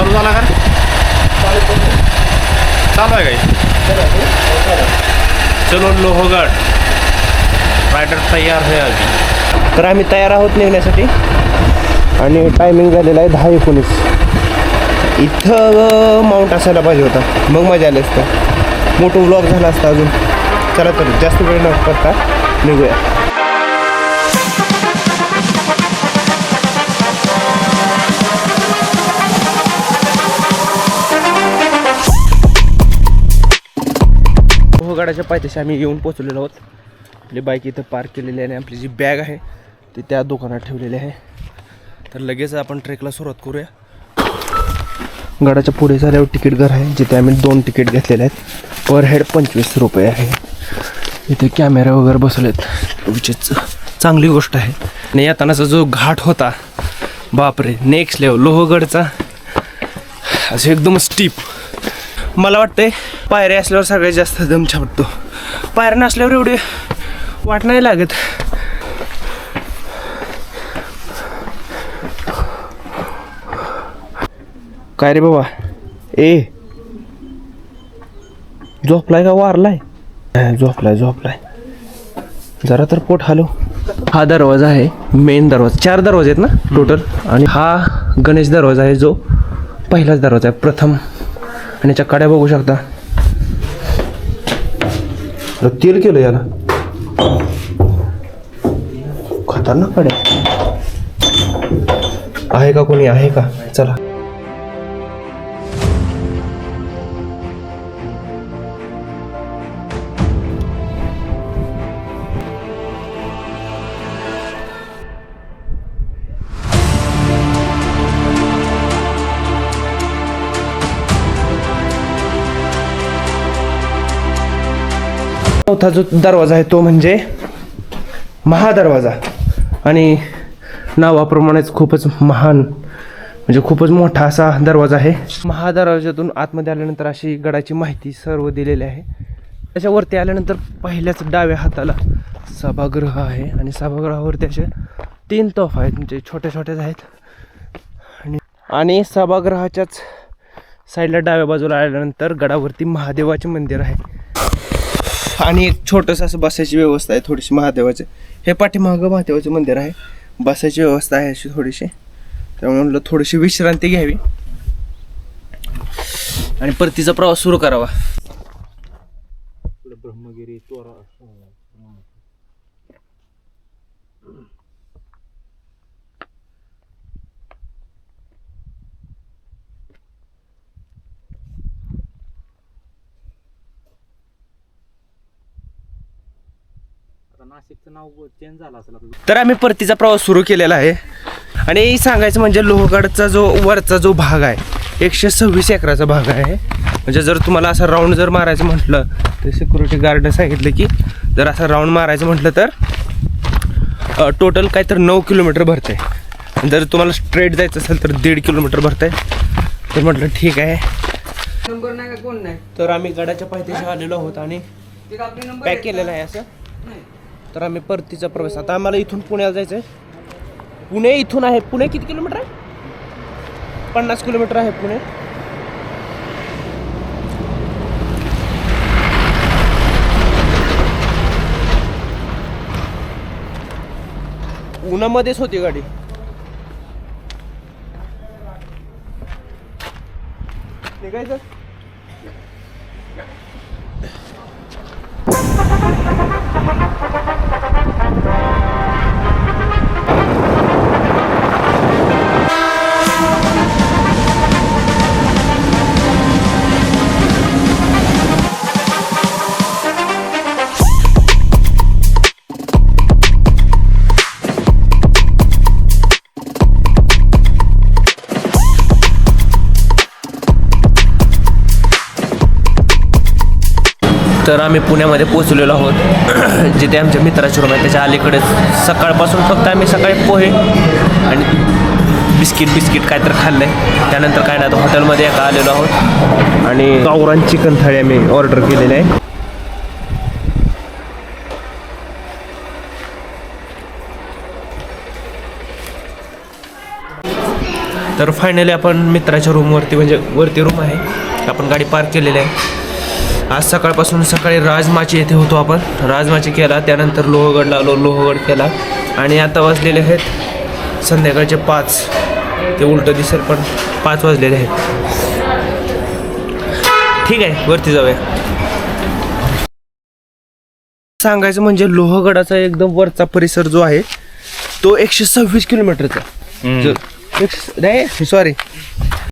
चालू झाला का? चालू आहे काय? चलो लोहगड रायडर तयार आहे अभी. तर आम्ही तयार आहोत निघण्यासाठी आणि टायमिंग झालेला आहे 10:19. इथं माउंट असायला पाहिजे होता, मग मजा आली असतं, मोठं व्लॉग झाला असता अजून. चला तर जास्त वेळ न करता निघूया. लोहगडाच्या पायथ्याशी आम्ही येऊन पोहोचलेलो आहोत. आपली बाईक इथं पार्क केलेली आहे आणि आपली जी बॅग आहे ती त्या दुकानात ठेवलेली आहे. तर लगेच आपण ट्रेकला सुरुवात करूया. गडाच्या पुढे झाल्यावर तिकीट घर आहे, जिथे आम्ही 2 तिकीट घेतलेले आहेत. पर हेड 25 रुपये आहे. इथे कॅमेरा वगैरे बसवलेत, विशेष चांगली गोष्ट आहे. आणि येतानाचा जो घाट होता, बापरे, नेक्स्ट लेवल. लोहगडचा असं एकदम स्टीप. मला वाटतंय पायऱ्या असल्यावर सगळ्यात जास्त दम छापतो, पायऱ्या नसल्यावर एवढे वाट नाही लागत. काय रे बाबा, ए झोपलाय का वारलाय? झोपलाय. जरा तर पोट हलव. हा दरवाजा आहे, मेन दरवाजा. 4 दरवाजे आहेत ना टोटल, आणि हा गणेश दरवाजा आहे, जो पहिलाच दरवाजा आहे, प्रथम. आणि याच्या कड्या बघू शकता. तेल केलं याला, खतरनाक कड्या. आहे का कोणी, आहे का? चला. चौथा जो दरवाजा आहे तो म्हणजे महादरवाजा, आणि नावाप्रमाणेच खूपच महान, म्हणजे खूपच मोठा असा दरवाजा आहे. महादरवाजातून आतमध्ये आल्यानंतर अशी गडाची माहिती सर्व दिलेली आहे. त्याच्यावरती आल्यानंतर पहिल्याच डाव्या हाताला सभागृह आहे, आणि सभागृहावरती असे 3 तोफा आहेत, म्हणजे छोट्या छोट्याच आहेत. आणि सभागृहाच्याच साईडला डाव्या बाजूला आल्यानंतर गडावरती महादेवाचे मंदिर आहे, आणि एक छोटंसं असं बसायची व्यवस्था आहे थोडीशी महादेवाचे. हे पाठीमागं महादेवाचे मंदिर आहे, बसायची व्यवस्था आहे अशी थोडीशी. त्यामुळे म्हणलं थोडीशी विश्रांती घ्यावी आणि परतीचा प्रवास सुरू करावा. ब्रह्मगिरी तोरा. नाशिकचं नाव चेंज झालं असेल. तर आम्ही परतीचा प्रवास सुरू केलेला आहे. आणि सांगायचं म्हणजे लोहगडचा जो वरचा जो भाग आहे 126 एकराचा भाग आहे. म्हणजे जर तुम्हाला असं राऊंड जर मारायचं म्हटलं तर सिक्युरिटी गार्डने सांगितलं की जर असं राऊंड मारायचं म्हटलं तर टोटल काय तर 9 किलोमीटर भरते. जर तुम्हाला स्ट्रेट जायचं असेल तर 1.5 किलोमीटर भरते. तर म्हटलं ठीक आहे. नंबर नाही का, कोण नाही. तर आम्ही गडाच्या पायथ्याशी आलेलो आहोत आणि पॅक केलेलं आहे असं. तर आम्ही परतीचा प्रवास, आता आम्हाला इथून पुण्याला जायचं आहे. पुणे इथून आहे, पुणे किती किलोमीटर आहे? 50 किलोमीटर आहे पुणे. उन्हामध्येच होती गाडी. निघायचं. तर आम्ही पुण्यामध्ये पोहोचलेलो आहोत, जिथे आमच्या मित्राची रूम आहे. त्याच्या अलीकडेच सकाळपासून फक्त आम्ही सकाळी पोहे आणि बिस्किट काय तर खाल्लं आहे. त्यानंतर काय नाही, हॉटेलमध्ये एका आलेलो आहोत आणि गावरान चिकन थाळी आम्ही ऑर्डर केलेली आहे. तर फायनली आपण मित्राच्या रूमवरती म्हणजे वरती रूम आहे आपण गाडी पार्क केलेली आहे. आज सकाळपासून सकाळी राजमाची येथे होतो आपण. राजमाची केला, त्यानंतर लोहगडला आलो, लोहगड केला आणि आता वाजलेले आहेत संध्याकाळचे 5. ते उलटं दिसेल पण 5 वाजलेले आहेत. ठीक आहे, वरती जाऊया. सांगायचं म्हणजे लोहगडाचा एकदम वरचा परिसर जो आहे तो 126 किलोमीटरचा. नाही सॉरी